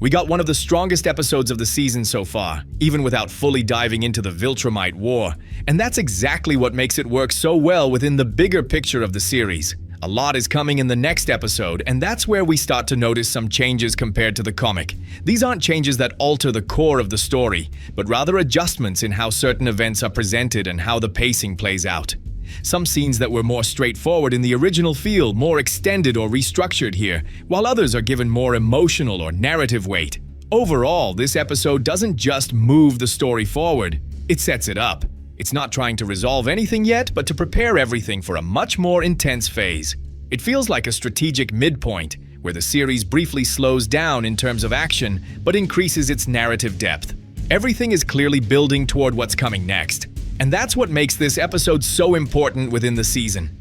We got one of the strongest episodes of the season so far, even without fully diving into the Viltrumite War, and that's exactly what makes it work so well within the bigger picture of the series. A lot is coming in the next episode, and that's where we start to notice some changes compared to the comic. These aren't changes that alter the core of the story, but rather adjustments in how certain events are presented and how the pacing plays out. Some scenes that were more straightforward in the original feel more extended or restructured here, while others are given more emotional or narrative weight. Overall, this episode doesn't just move the story forward, it sets it up. It's not trying to resolve anything yet, but to prepare everything for a much more intense phase. It feels like a strategic midpoint, where the series briefly slows down in terms of action, but increases its narrative depth. Everything is clearly building toward what's coming next. And that's what makes this episode so important within the season.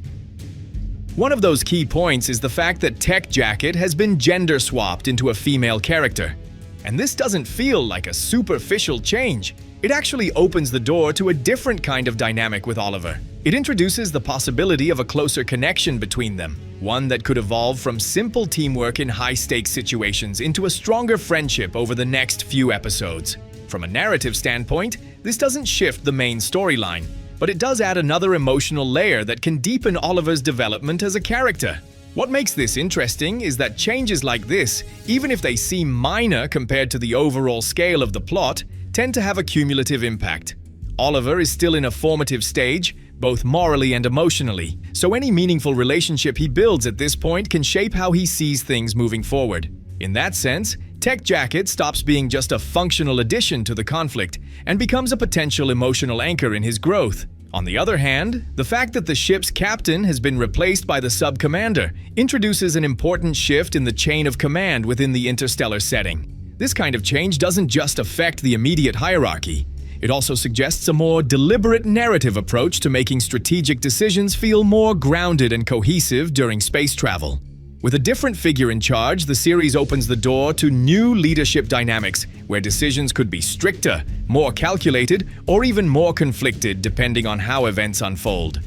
One of those key points is the fact that Tech Jacket has been gender swapped into a female character. And this doesn't feel like a superficial change. It actually opens the door to a different kind of dynamic with Oliver. It introduces the possibility of a closer connection between them, one that could evolve from simple teamwork in high-stakes situations into a stronger friendship over the next few episodes. From a narrative standpoint, this doesn't shift the main storyline, but it does add another emotional layer that can deepen Oliver's development as a character. What makes this interesting is that changes like this, even if they seem minor compared to the overall scale of the plot, tend to have a cumulative impact. Oliver is still in a formative stage, both morally and emotionally, so any meaningful relationship he builds at this point can shape how he sees things moving forward. In that sense, Tech Jacket stops being just a functional addition to the conflict and becomes a potential emotional anchor in his growth. On the other hand, the fact that the ship's captain has been replaced by the sub-commander introduces an important shift in the chain of command within the interstellar setting. This kind of change doesn't just affect the immediate hierarchy. It also suggests a more deliberate narrative approach to making strategic decisions feel more grounded and cohesive during space travel. With a different figure in charge, the series opens the door to new leadership dynamics, where decisions could be stricter, more calculated, or even more conflicted depending on how events unfold.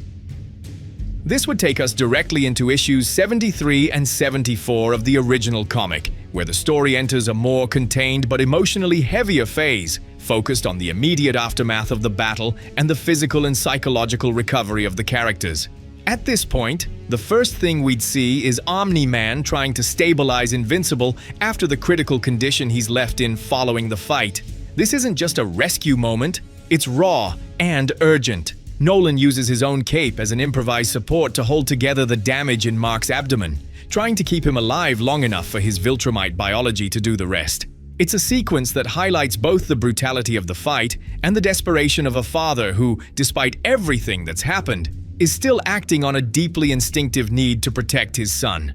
This would take us directly into issues 73 and 74 of the original comic, where the story enters a more contained but emotionally heavier phase, focused on the immediate aftermath of the battle and the physical and psychological recovery of the characters. At this point, the first thing we'd see is Omni-Man trying to stabilize Invincible after the critical condition he's left in following the fight. This isn't just a rescue moment, it's raw and urgent. Nolan uses his own cape as an improvised support to hold together the damage in Mark's abdomen, trying to keep him alive long enough for his Viltrumite biology to do the rest. It's a sequence that highlights both the brutality of the fight and the desperation of a father who, despite everything that's happened, is still acting on a deeply instinctive need to protect his son.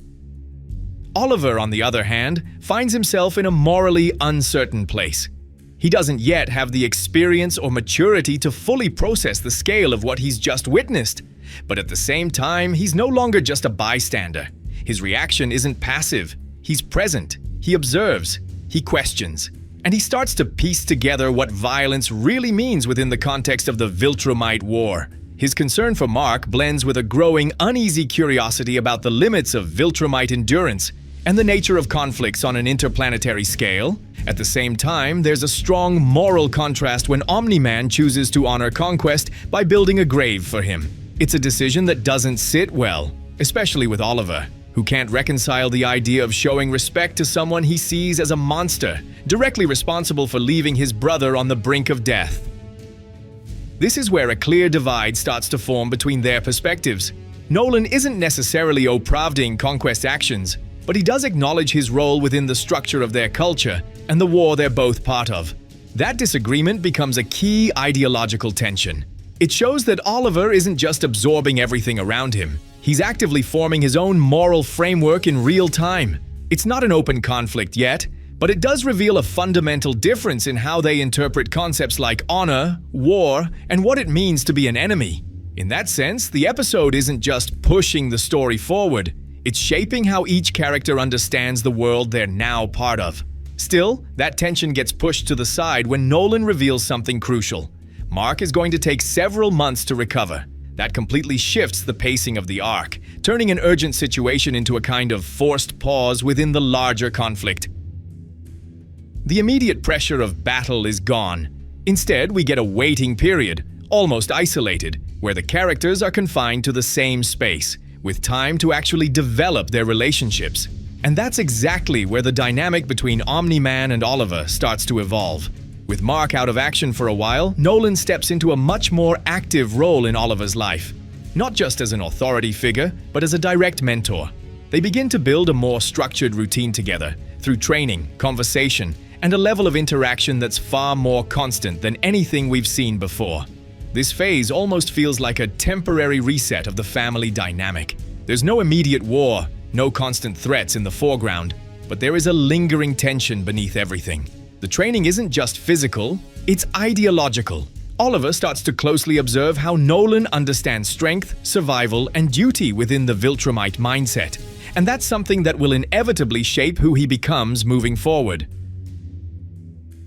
Oliver, on the other hand, finds himself in a morally uncertain place. He doesn't yet have the experience or maturity to fully process the scale of what he's just witnessed. But at the same time, he's no longer just a bystander. His reaction isn't passive. He's present. He observes. He questions. And he starts to piece together what violence really means within the context of the Viltrumite War. His concern for Mark blends with a growing, uneasy curiosity about the limits of Viltrumite endurance and the nature of conflicts on an interplanetary scale. At the same time, there's a strong moral contrast when Omni-Man chooses to honor Conquest by building a grave for him. It's a decision that doesn't sit well, especially with Oliver, who can't reconcile the idea of showing respect to someone he sees as a monster, directly responsible for leaving his brother on the brink of death. This is where a clear divide starts to form between their perspectives. Nolan isn't necessarily opravding Conquest's actions, but he does acknowledge his role within the structure of their culture and the war they're both part of. That disagreement becomes a key ideological tension. It shows that Oliver isn't just absorbing everything around him. He's actively forming his own moral framework in real time. It's not an open conflict yet, but it does reveal a fundamental difference in how they interpret concepts like honor, war, and what it means to be an enemy. In that sense, the episode isn't just pushing the story forward, it's shaping how each character understands the world they're now part of. Still, that tension gets pushed to the side when Nolan reveals something crucial. Mark is going to take several months to recover. That completely shifts the pacing of the arc, turning an urgent situation into a kind of forced pause within the larger conflict. The immediate pressure of battle is gone. Instead, we get a waiting period, almost isolated, where the characters are confined to the same space, with time to actually develop their relationships. And that's exactly where the dynamic between Omni-Man and Oliver starts to evolve. With Mark out of action for a while, Nolan steps into a much more active role in Oliver's life. Not just as an authority figure, but as a direct mentor. They begin to build a more structured routine together, through training, conversation, and a level of interaction that's far more constant than anything we've seen before. This phase almost feels like a temporary reset of the family dynamic. There's no immediate war, no constant threats in the foreground, but there is a lingering tension beneath everything. The training isn't just physical, it's ideological. Oliver starts to closely observe how Nolan understands strength, survival, and duty within the Viltrumite mindset, and that's something that will inevitably shape who he becomes moving forward.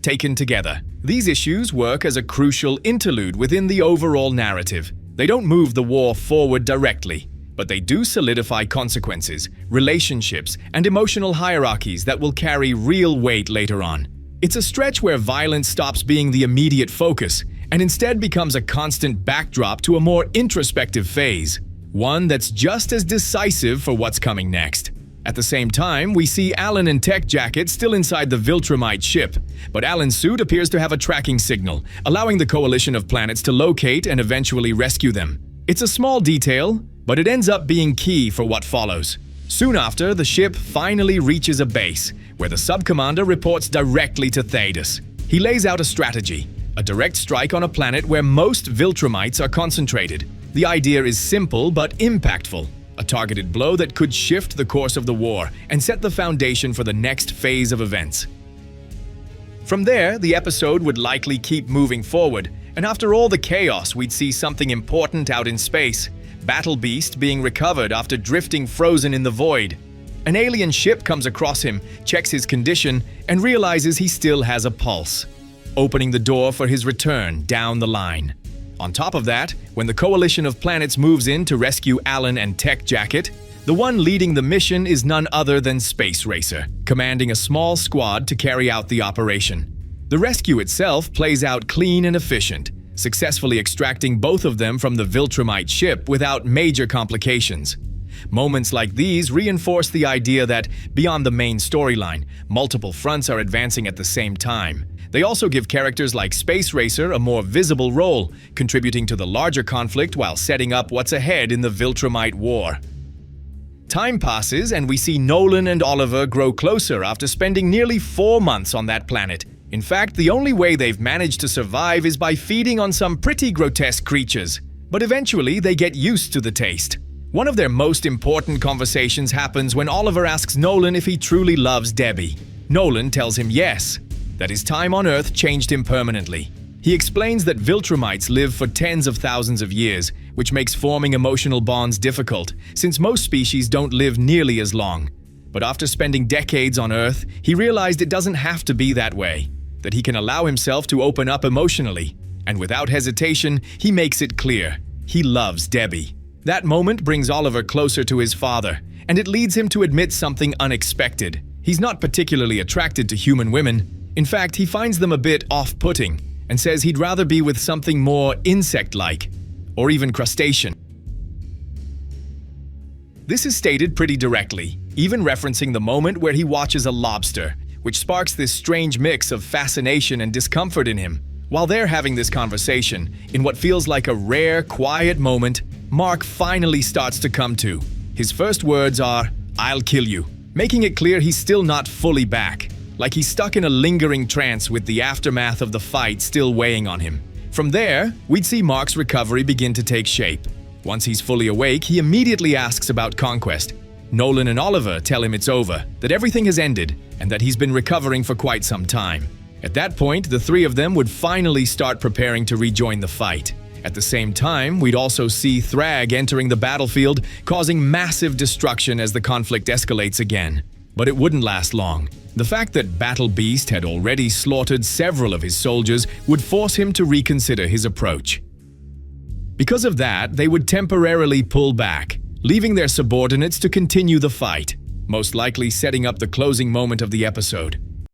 Taken together, these issues work as a crucial interlude within the overall narrative. They don't move the war forward directly, but they do solidify consequences, relationships, and emotional hierarchies that will carry real weight later on. It's a stretch where violence stops being the immediate focus and instead becomes a constant backdrop to a more introspective phase, one that's just as decisive for what's coming next. At the same time, we see Alan and Tech Jacket still inside the Viltrumite ship, but Alan's suit appears to have a tracking signal, allowing the coalition of planets to locate and eventually rescue them. It's a small detail, but it ends up being key for what follows. Soon after, the ship finally reaches a base, where the sub-commander reports directly to Thaddeus. He lays out a strategy, a direct strike on a planet where most Viltrumites are concentrated. The idea is simple but impactful, a targeted blow that could shift the course of the war and set the foundation for the next phase of events. From there, the episode would likely keep moving forward, and after all the chaos, we'd see something important out in space. Battle Beast being recovered after drifting frozen in the void. An alien ship comes across him, checks his condition, and realizes he still has a pulse, opening the door for his return down the line. On top of that, when the coalition of planets moves in to rescue Alan and Tech Jacket, the one leading the mission is none other than Space Racer, commanding a small squad to carry out the operation. The rescue itself plays out clean and efficient, successfully extracting both of them from the Viltrumite ship without major complications. Moments like these reinforce the idea that, beyond the main storyline, multiple fronts are advancing at the same time. They also give characters like Space Racer a more visible role, contributing to the larger conflict while setting up what's ahead in the Viltrumite War. Time passes and we see Nolan and Oliver grow closer after spending nearly 4 months on that planet. In fact, the only way they've managed to survive is by feeding on some pretty grotesque creatures. But eventually, they get used to the taste. One of their most important conversations happens when Oliver asks Nolan if he truly loves Debbie. Nolan tells him yes, that his time on Earth changed him permanently. He explains that Viltrumites live for tens of thousands of years, which makes forming emotional bonds difficult, since most species don't live nearly as long. But after spending decades on Earth, he realized it doesn't have to be that way, that he can allow himself to open up emotionally. And without hesitation, he makes it clear, he loves Debbie. That moment brings Oliver closer to his father, and it leads him to admit something unexpected. He's not particularly attracted to human women. In fact, he finds them a bit off-putting, and says he'd rather be with something more insect-like, or even crustacean. This is stated pretty directly, even referencing the moment where he watches a lobster, which sparks this strange mix of fascination and discomfort in him. While they're having this conversation, in what feels like a rare, quiet moment, Mark finally starts to come to. His first words are, "I'll kill you," making it clear he's still not fully back, like he's stuck in a lingering trance with the aftermath of the fight still weighing on him. From there, we'd see Mark's recovery begin to take shape. Once he's fully awake, he immediately asks about conquest. Nolan and Oliver tell him it's over, that everything has ended, and that he's been recovering for quite some time. At that point, the three of them would finally start preparing to rejoin the fight. At the same time, we'd also see Thrag entering the battlefield, causing massive destruction as the conflict escalates again. But it wouldn't last long. The fact that Battle Beast had already slaughtered several of his soldiers would force him to reconsider his approach. Because of that, they would temporarily pull back, leaving their subordinates to continue the fight, most likely setting up the closing moment of the episode.